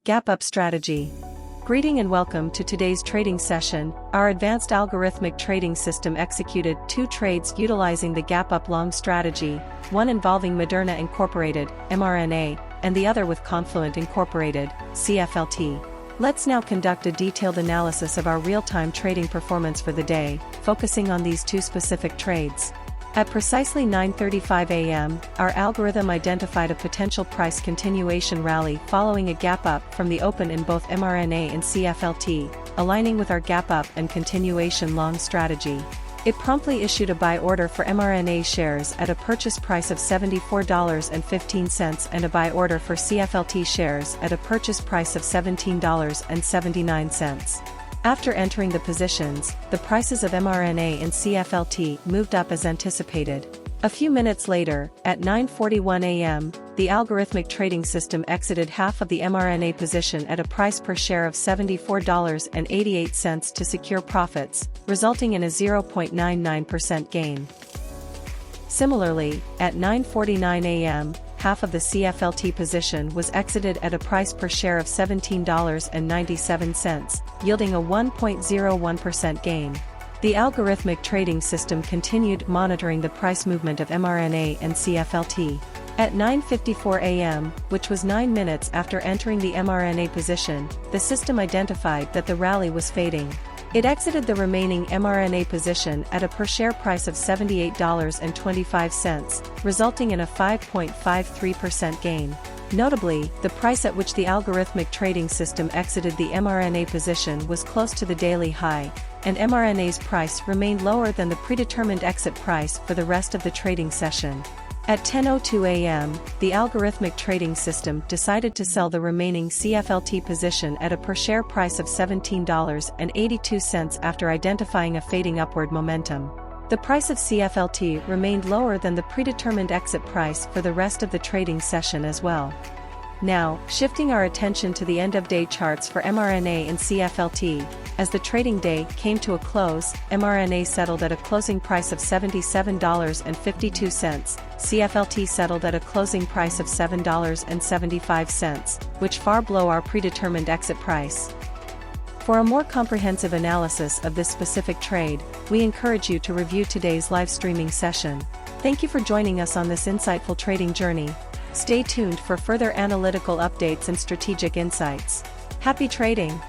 Gap Up Strategy. Greeting and welcome to today's trading session. Our advanced algorithmic trading system executed 2 trades utilizing the Gap Up Long strategy, one involving Moderna Incorporated, MRNA, and the other with Confluent Incorporated, CFLT. Let's now conduct a detailed analysis of our real-time trading performance for the day, focusing on these 2 specific trades. At precisely 9:35 a.m., our algorithm identified a potential price continuation rally following a gap up from the open in both MRNA and CFLT, aligning with our gap up and continuation long strategy. It promptly issued a buy order for MRNA shares at a purchase price of $74.15 and a buy order for CFLT shares at a purchase price of $17.79. After entering the positions, the prices of MRNA and CFLT moved up as anticipated. A few minutes later, at 9:41 a.m., the algorithmic trading system exited half of the MRNA position at a price per share of $74.88 to secure profits, resulting in a 0.99% gain. Similarly, at 9:49 a.m., half of the CFLT position was exited at a price per share of $17.97, yielding a 1.01% gain. The algorithmic trading system continued monitoring the price movement of MRNA and CFLT. At 9:54 a.m., which was 9 minutes after entering the MRNA position, the system identified that the rally was fading. It exited the remaining MRNA position at a per-share price of $78.25, resulting in a 5.53% gain. Notably, the price at which the algorithmic trading system exited the MRNA position was close to the daily high, and MRNA's price remained lower than the predetermined exit price for the rest of the trading session. At 10:02 a.m., the algorithmic trading system decided to sell the remaining CFLT position at a per-share price of $17.82 after identifying a fading upward momentum. The price of CFLT remained lower than the predetermined exit price for the rest of the trading session as well. Now, shifting our attention to the end-of-day charts for MRNA and CFLT, as the trading day came to a close, MRNA settled at a closing price of $77.52, CFLT settled at a closing price of $7.75, which far below our predetermined exit price. For a more comprehensive analysis of this specific trade, we encourage you to review today's live streaming session. Thank you for joining us on this insightful trading journey. Stay tuned for further analytical updates and strategic insights. Happy trading!